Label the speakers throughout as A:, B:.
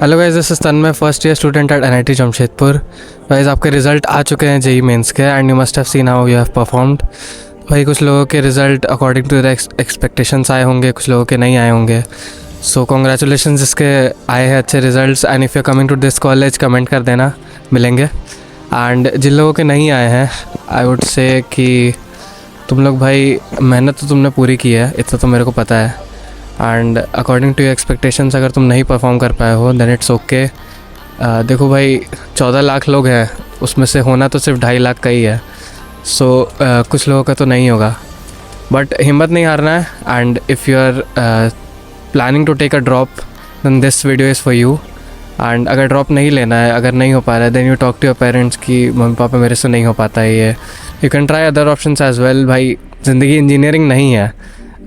A: Hello guys, this is Tanmay, first year student at NIT Jamshedpur. Guys, आपके result आ चुके हैं जेई मेंस के, and you must have seen how you have performed. भाई, कुछ लोगों के result according to their expectations आए होंगे, कुछ लोगों के नहीं आए होंगे। सो कॉन्ग्रेचुलेशन जिसके आए हैं अच्छे results, and if you coming to this college comment कर देना, मिलेंगे। एंड जिन लोगों के नहीं आए हैं, आई वुड से कि तुम लोग भाई मेहनत तो तुमने पूरी की है, इतना तो मेरे को पता है। And according to your expectations अगर तुम नहीं परफॉर्म कर पाए हो देन इट्स ओके। देखो भाई, 14 लाख लोग हैं, उसमें से होना तो सिर्फ 2.5 लाख का ही है। सो कुछ लोगों का तो नहीं होगा, बट हिम्मत नहीं हारना है। And if you are planning to take a drop then this video is for you. And अगर ड्रॉप नहीं लेना है, अगर नहीं हो पा रहा है, then you talk to your parents कि मम्मी पापा मेरे से नहीं हो पाता है ये। You can try other options as well. भाई, ज़िंदगी इंजीनियरिंग नहीं है,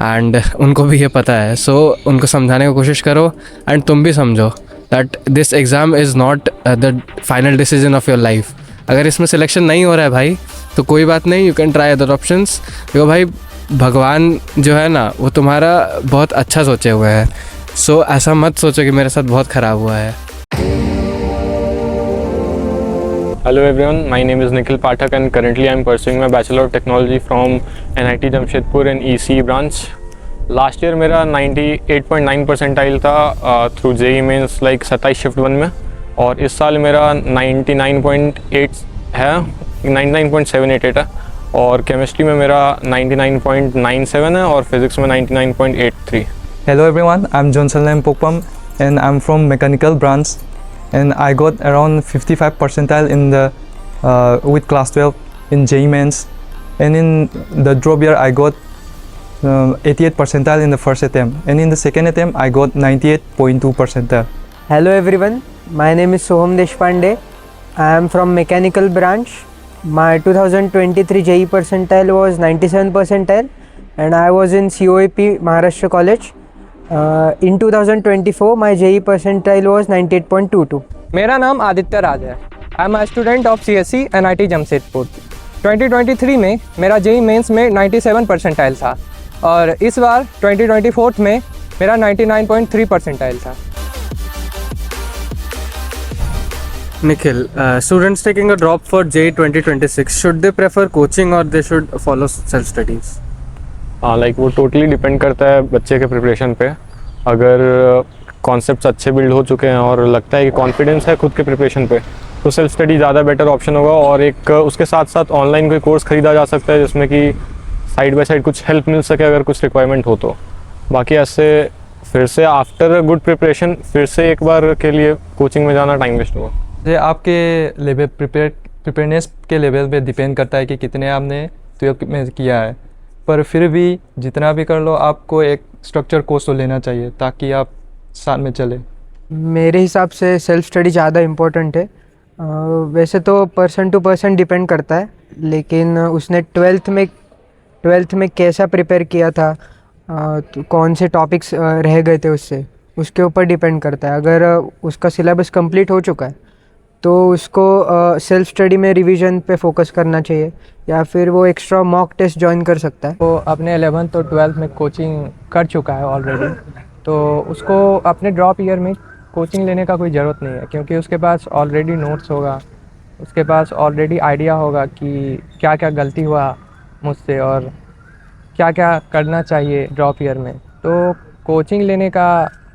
A: एंड उनको भी ये पता है। सो उनको समझाने की कोशिश करो, एंड तुम भी समझो that this exam is not the final decision of your life. अगर इसमें सिलेक्शन नहीं हो रहा है भाई, तो कोई बात नहीं, you can try other options. देखो भाई, भगवान जो है ना, वो तुम्हारा बहुत अच्छा सोचे हुए हैं। सो ऐसा मत सोचो कि मेरे साथ बहुत ख़राब हुआ है।
B: Hello everyone, my name is Nikhil Pathak and currently I am pursuing my Bachelor of Technology from NIT Jamshedpur in ECE branch. Last year मेरा 98.9 परसेंटाइल था through JEE Mains like 27 shift 1 में, और इस साल मेरा 99.8 है, 99.788 है, और केमिस्ट्री में मेरा 99.97 है, और फिजिक्स में 99.83।
C: Hello everyone, I'm Jonsalem Pokpam and I'm from mechanical branch, and I got around 55 percentile in the with class 12 in JEE Mains, and in the drop year I got 88 percentile in the first attempt, and in the second attempt I got 98.2 percentile.
D: Hello everyone, my name is Soham Deshpande. I am from mechanical branch. My 2023 JEE percentile was 97 percentile, and I was in COAP Maharashtra College. In 2024 my JEE percentile was 98.22.
E: मेरा नाम आदित्य राज है। I am a student of CSE NIT Jamshedpur. 2023 में मेरा JEE mains में 97 percentile था, और इस बार 2024 में मेरा 99.3 परसेंटाइल था।
A: Nikhil, students taking a drop for JEE 2026, should they prefer coaching or they should follow self studies?
B: Like वो टोटली डिपेंड करता है बच्चे के प्रिपरेशन पे। अगर कॉन्सेप्ट्स अच्छे बिल्ड हो चुके हैं और लगता है कि कॉन्फिडेंस है खुद के प्रिपरेशन पे, तो सेल्फ स्टडी ज़्यादा बेटर ऑप्शन होगा। और एक उसके साथ साथ ऑनलाइन कोई कोर्स ख़रीदा जा सकता है जिसमें कि साइड बाय साइड कुछ हेल्प मिल सके अगर कुछ रिक्वायरमेंट हो तो। बाकी ऐसे फिर से आफ्टर गुड प्रिपरेशन फिर से एक बार के लिए कोचिंग में जाना टाइम वेस्ट होगा।
C: ये आपके लेवल प्रिपेयरनेस के लेवल पे डिपेंड करता है कि कितने आपने 12 में किया है, पर फिर भी जितना भी कर लो आपको एक स्ट्रक्चर कोर्स तो लेना चाहिए ताकि आप साथ में चले।
D: मेरे हिसाब से सेल्फ स्टडी ज़्यादा इम्पोर्टेंट है। वैसे तो पर्सन टू पर्सन डिपेंड करता है, लेकिन उसने ट्वेल्थ में कैसा प्रिपेयर किया था, तो कौन से टॉपिक्स रह गए थे उसके ऊपर डिपेंड करता है। अगर उसका सिलेबस कंप्लीट हो चुका है तो उसको सेल्फ स्टडी में रिवीजन पे फोकस करना चाहिए, या फिर वो एक्स्ट्रा मॉक टेस्ट ज्वाइन कर सकता है।
E: वो अपने 11th और 12th में कोचिंग कर चुका है ऑलरेडी, तो उसको अपने ड्रॉप ईयर में कोचिंग लेने का कोई ज़रूरत नहीं है, क्योंकि उसके पास ऑलरेडी नोट्स होगा, उसके पास ऑलरेडी आइडिया होगा कि क्या क्या गलती हुआ मुझसे और क्या क्या करना चाहिए ड्रॉप ईयर में। तो कोचिंग लेने का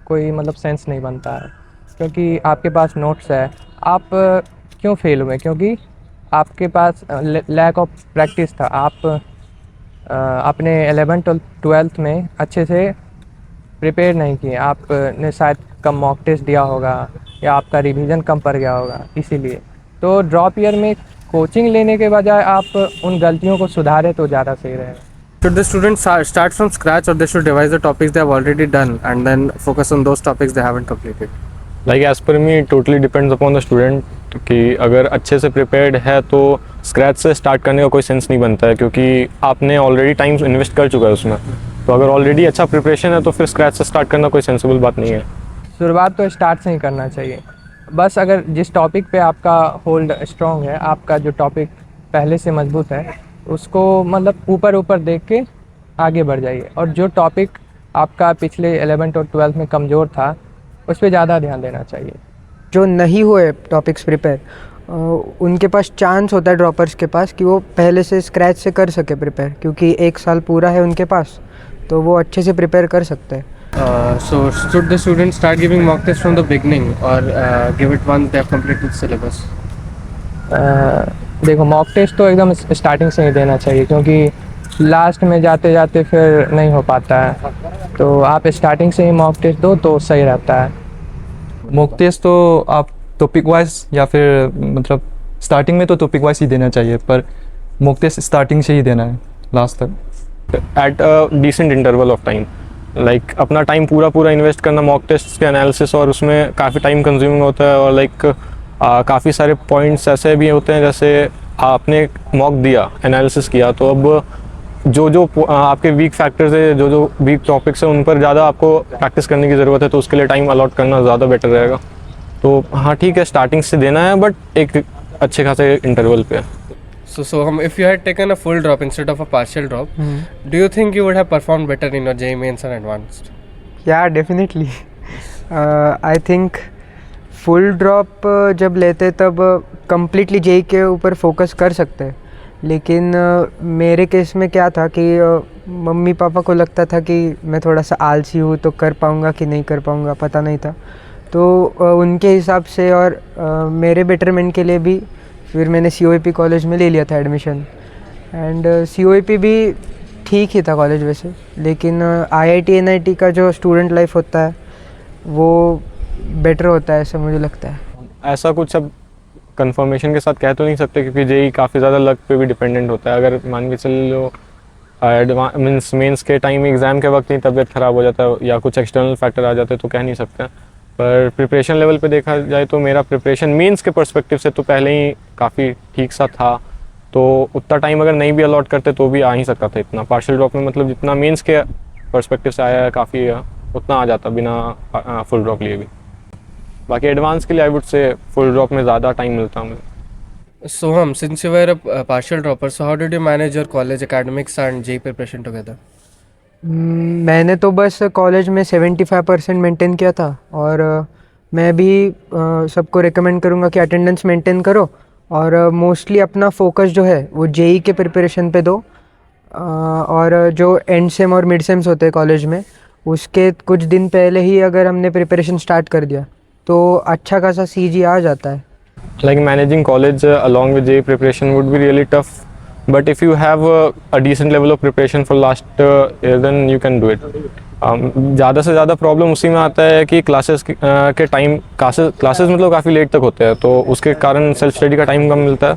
E: कोई मतलब सेंस नहीं बनता है, क्योंकि आपके पास नोट्स है। आप क्यों फेल हुए? क्योंकि आपके पास लैक ऑफ प्रैक्टिस था। आप अपने 11th और 12th में अच्छे से प्रिपेयर नहीं किए, आपने शायद कम मॉक टेस्ट दिया होगा या आपका रिवीजन कम पड़ गया होगा, इसीलिए। तो ड्रॉप ईयर में कोचिंग लेने के बजाय आप उन गलतियों को सुधारें तो ज़्यादा सही रहेगा।
A: Should the students start from scratch, or they should revise the topics they have already done and then focus on those topics they haven't completed?
B: Like as per me totally depends upon the student कि अगर अच्छे से prepared है तो scratch से start करने का कोई सेंस नहीं बनता है, क्योंकि आपने ऑलरेडी टाइम इन्वेस्ट कर चुका है उसमें। तो अगर ऑलरेडी अच्छा प्रिपरेशन है तो फिर स्क्रैच से स्टार्ट करना कोई सेंसिबल बात नहीं है।
E: शुरुआत तो स्टार्ट से ही करना चाहिए। बस अगर जिस टॉपिक पे आपका होल्ड स्ट्रॉन्ग है, आपका जो टॉपिक पहले से मजबूत है, उसको मतलब ऊपर देख के आगे बढ़ जाइए। और जो टॉपिक आपका पिछले 11th और 12th में कमज़ोर था, उस पर ज़्यादा ध्यान देना चाहिए।
D: जो नहीं हुए टॉपिक्स प्रिपेयर, उनके पास चांस होता है ड्रॉपर्स के पास कि वो पहले से स्क्रैच से कर सके प्रिपेयर, क्योंकि 1 साल पूरा है उनके पास, तो वो अच्छे से प्रिपेयर कर सकते हैं।
A: So should the students start giving mock tests from the beginning or give it once they have completed the syllabus?
E: देखो, मॉक टेस्ट तो एकदम स्टार्टिंग से ही देना चाहिए, क्योंकि लास्ट में जाते जाते फिर नहीं हो पाता है। तो आप स्टार्टिंग से ही मॉक टेस्ट दो तो सही रहता है।
C: मॉक टेस्ट तो आप टॉपिक वाइज या फिर मतलब स्टार्टिंग में तो टॉपिक वाइज ही देना चाहिए, पर मॉक टेस्ट स्टार्टिंग से ही देना है लास्ट तक।
B: At a decent interval of time, like अपना टाइम पूरा इन्वेस्ट करना मॉक टेस्ट के एनालिसिस, और उसमें काफ़ी टाइम कंज्यूमिंग होता है, और लाइक काफ़ी सारे पॉइंट्स ऐसे भी होते हैं, जैसे आपने मॉक दिया, एनालिसिस किया, तो अब जो आपके वीक फैक्टर्स है, जो वीक टॉपिक्स है, उन पर ज़्यादा आपको प्रैक्टिस करने की ज़रूरत है, तो उसके लिए टाइम अलॉट करना ज़्यादा बेटर रहेगा। तो हाँ ठीक है, स्टार्टिंग से देना है, बट एक अच्छे खासे इंटरवल पे।
A: So Soham, if you had taken a full drop instead of a partial drop, do you think you would have performed better in your JEE Mains and Advanced?
D: या definitely, I think full drop जब लेते तब completely JEE के ऊपर focus कर सकते हैं, लेकिन मेरे केस में क्या था कि मम्मी पापा को लगता था कि मैं थोड़ा सा आलसी हूँ, तो कर पाऊँगा कि नहीं कर पाऊँगा पता नहीं था। तो उनके हिसाब से और मेरे बेटरमेंट के लिए भी फिर मैंने COEP कॉलेज में ले लिया था एडमिशन। एंड COEP भी ठीक ही था कॉलेज वैसे, लेकिन IIT NIT का जो स्टूडेंट लाइफ होता है वो बेटर होता है, ऐसा मुझे लगता है।
B: ऐसा कुछ अब कंफर्मेशन के साथ कह तो नहीं सकते, क्योंकि जेई काफ़ी ज़्यादा लक पे भी डिपेंडेंट होता है। अगर मान के चल लो मीन्स मेंस के टाइम एग्ज़ाम के वक्त ही तबीयत ख़राब हो जाता है या कुछ एक्सटर्नल फैक्टर आ जाते हैं, तो कह नहीं सकते। पर प्रिपरेशन लेवल पे देखा जाए तो मेरा प्रिपरेशन मेंस के पर्सपेक्टिव से तो पहले ही काफ़ी ठीक सा था, तो उतना टाइम अगर नहीं भी अलॉट करते तो भी आ ही सकता था इतना। पार्शियल ड्रॉप में मतलब जितना मेंस के पर्सपेक्टिव से आया है काफ़ी, उतना आ जाता बिना फुल ड्रॉप लिए भी। बाकी एडवांस के लिए I would say full drop में ज़्यादा टाइम मिलता हमें।
A: Soham, since you were a partial dropper, so how did you manage your college academics and JEE preparation together?
D: मैंने तो बस कॉलेज में 75% मेंटेन किया था, और मैं भी सबको रेकमेंड करूँगा कि अटेंडेंस मेंटेन करो, और मोस्टली अपना फोकस जो है वो जेई के प्रिपरेशन पे दो, और जो एंड सेम और मिड सेम्स होते हैं कॉलेज में, उसके कुछ दिन पहले ही अगर हमने प्रिपरेशन स्टार्ट कर दिया तो अच्छा खासा CG आ जाता है।
B: Like managing college along with JEE preparation would be really tough, but if you have a decent level of preparation for last year, then you can do it. ज़्यादा से ज़्यादा प्रॉब्लम उसी में आता है कि क्लासेस के टाइम, क्लासेस मतलब काफ़ी लेट तक होते हैं, तो उसके कारण सेल्फ स्टडी का टाइम कम मिलता है।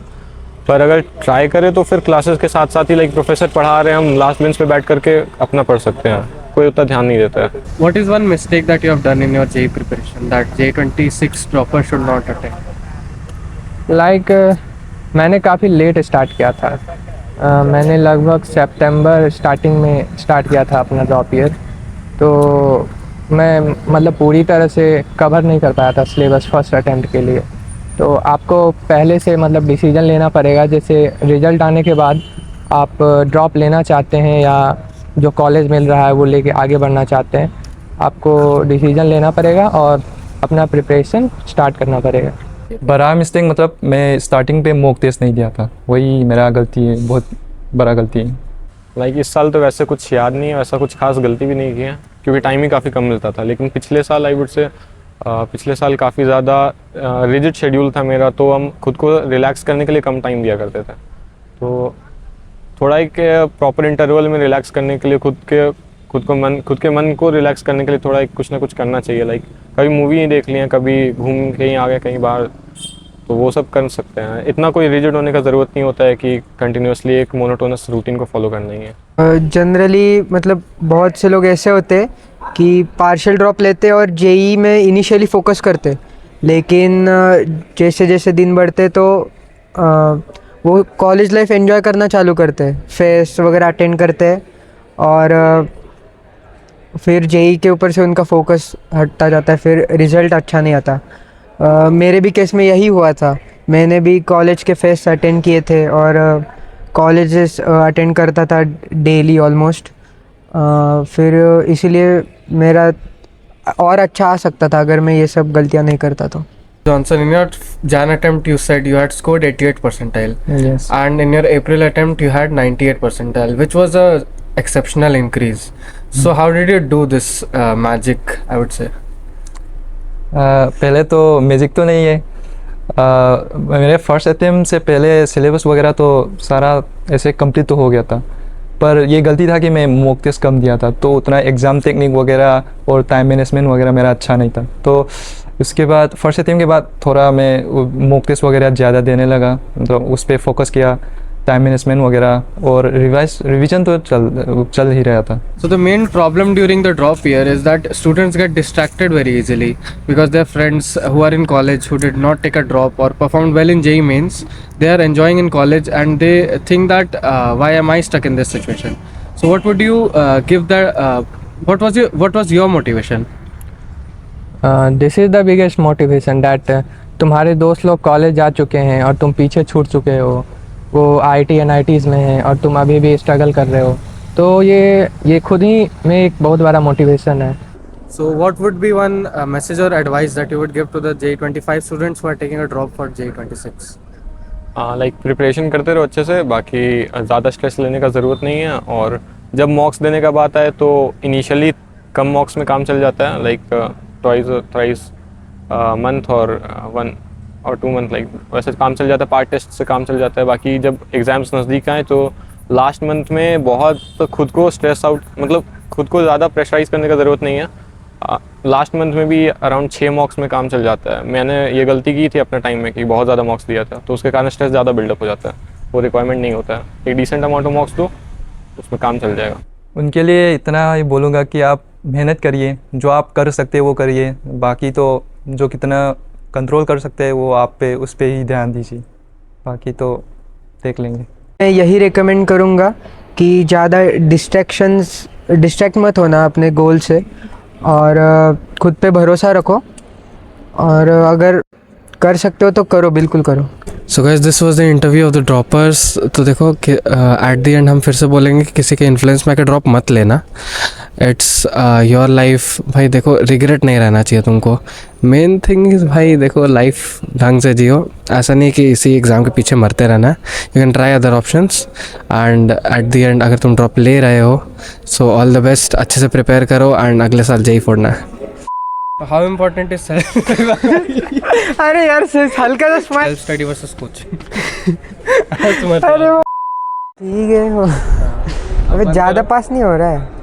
B: पर अगर ट्राई करें तो फिर क्लासेस के साथ साथ ही लाइक प्रोफेसर पढ़ा रहे हैं, हम लास्ट बेंच पे बैठ करके अपना पढ़ सकते हैं, कोई उतना ध्यान नहीं देता है।
A: What is one mistake that you have done in your JEE preparation that J26 dropper should not attempt?
E: Like मैंने काफ़ी लेट स्टार्ट किया था। मैंने लगभग सितंबर स्टार्टिंग में स्टार्ट किया था अपना ड्रॉप ईयर, तो मैं मतलब पूरी तरह से कवर नहीं कर पाया था सिलेबस फर्स्ट अटेम्प्ट के लिए। तो आपको पहले से मतलब डिसीजन लेना पड़ेगा, जैसे रिज़ल्ट आने के बाद आप ड्रॉप लेना चाहते हैं या जो कॉलेज मिल रहा है वो लेके आगे बढ़ना चाहते हैं, आपको डिसीजन लेना पड़ेगा और अपना प्रिपरेशन स्टार्ट करना पड़ेगा।
C: बड़ा मिस्टेक मतलब मैं स्टार्टिंग पे मॉक टेस्ट नहीं दिया था, वही मेरा गलती है, बहुत बड़ा गलती है।
B: लाइक इस साल तो वैसे कुछ याद नहीं है, ऐसा कुछ खास गलती भी नहीं की है, क्योंकि टाइम ही काफ़ी कम मिलता था। लेकिन पिछले साल आई वुड से पिछले साल काफ़ी ज़्यादा रिजिड शेड्यूल था मेरा, तो हम खुद को रिलैक्स करने के लिए कम टाइम दिया करते थे। तो थोड़ा एक प्रॉपर इंटरवल में रिलैक्स करने के लिए खुद के मन को रिलैक्स करने के लिए थोड़ा एक कुछ ना कुछ करना चाहिए। लाइक कभी मूवी देख लिया, कभी घूम कहीं आ गए कहीं बाहर, तो वो सब कर सकते हैं। इतना कोई रिजिड होने का ज़रूरत नहीं होता है कि कंटिन्यूसली एक मोनोटोनस रूटीन को फॉलो करना ही है।
D: जनरली मतलब बहुत से लोग ऐसे होते कि पार्शियल ड्रॉप लेते और जेई में इनिशियली फोकस करते, लेकिन जैसे जैसे दिन बढ़ते तो वो कॉलेज लाइफ एंजॉय करना चालू करते, फेस्ट वगैरह अटेंड करते, और फिर जेई के ऊपर से उनका फोकस हटता जाता है, फिर रिज़ल्ट अच्छा नहीं आता। मेरे भी केस में यही हुआ था। मैंने भी कॉलेज के फेस्ट अटेंड किए थे और कॉलेजेस अटेंड करता था डेली ऑलमोस्ट, फिर इसीलिए मेरा और अच्छा आ सकता था अगर मैं ये सब गलतियाँ नहीं करता तो।
A: Johnson, in your Jan attempt, you said you had scored 88 percentile,
C: Yes.
A: and in your April attempt, you had 98 percentile, which was a exceptional increase. So, how did you do this magic? I would say.
C: पहले तो magic तो नहीं है। मेरे first attempt से पहले syllabus वगैरह तो सारा ऐसे कंप्लीट तो हो गया था, पर ये गलती था कि मैं मॉक टेस्ट कम दिया था, तो उतना एग्ज़ाम टेक्निक वगैरह और टाइम मैनेजमेंट वगैरह मेरा अच्छा नहीं था। तो उसके बाद फर्स्ट अटेम्प्ट के बाद थोड़ा मैं मॉक टेस्ट वगैरह ज़्यादा देने लगा, तो उस पर फोकस किया, टाइम मैनेजमेंट वगैरह, और रिवीजन तो चल ही रहा था।
A: So the main problem during the drop year is that students get distracted very easily because their friends who are in college who did not take a drop or performed well in JEE mains, they are enjoying in college and they think that why am I stuck in this situation? So what would you give that? What was your motivation?
E: This is the biggest motivation that तुम्हारे दोस्त लोग college जा चुके हैं और तुम पीछे छूट चुके हो, वो IIT NITs में हैं और तुम अभी भी स्ट्रगल कर रहे हो। तो ये खुद ही में एक बहुत बड़ा मोटिवेशन है।
A: So what would be one message or advice that you would give to the JEE25 students who are taking a drop for JEE26?
B: Like preparation करते रहो अच्छे से, बाकी ज़्यादा स्ट्रेस लेने का ज़रूरत नहीं है। और जब मॉक्स देने का बात आए तो इनिशियली कम मॉक्स में काम चल जाता है, लाइक ट्वाइस मंथ और 1 और 2 मंथ, लाइक वैसे काम चल जाता है, पार्ट टेस्ट से काम चल जाता है। बाकी जब एग्ज़ाम्स नज़दीक आए तो लास्ट मंथ में बहुत खुद को स्ट्रेस आउट, मतलब खुद को ज़्यादा प्रेशराइज़ करने का ज़रूरत नहीं है। लास्ट मंथ में भी अराउंड 6 मॉक्स में काम चल जाता है। मैंने ये गलती की थी अपने टाइम में कि बहुत ज़्यादा मॉक्स दिया था, तो उसके कारण स्ट्रेस ज़्यादा बिल्डअप हो जाता है, वो रिक्वायरमेंट नहीं होता है। एक डिसेंट अमाउंट ऑफ मॉक्स दो, उसमें काम चल जाएगा।
C: उनके लिए इतना ही बोलूँगा कि आप मेहनत करिए, जो आप कर सकते हैं वो करिए, बाकी तो जो कितना कंट्रोल कर सकते हैं वो आप पे उस पे ही ध्यान दीजिए, बाकी तो देख लेंगे।
D: मैं यही रिकमेंड करूँगा कि ज़्यादा डिस्ट्रैक्ट मत होना अपने गोल से, और खुद पे भरोसा रखो, और अगर कर सकते हो तो करो, बिल्कुल करो।
A: So guys, this was the interview of the droppers. तो देखो कि at the end हम फिर से बोलेंगे कि किसी के इन्फ्लुएंस में आकर ड्रॉप मत लेना। इट्स योर लाइफ भाई, देखो रिग्रेट नहीं रहना चाहिए तुमको। मेन थिंग इज़ भाई देखो लाइफ ढंग से जियो, ऐसा नहीं कि इसी एग्ज़ाम के पीछे मरते रहना। You can try other options and at the end अगर तुम ड्रॉप ले रहे हो सो ऑल द बेस्ट, अच्छे से प्रिपेयर करो एंड अगले साल JEE फोड़ना है। हाउ इम्पोर्टेंट इज सेल्फ
D: अरे यार हल्का सा स्माइल।
A: Study versus coaching?
D: अरे ठीक है, अबे ज़्यादा पास नहीं हो रहा है।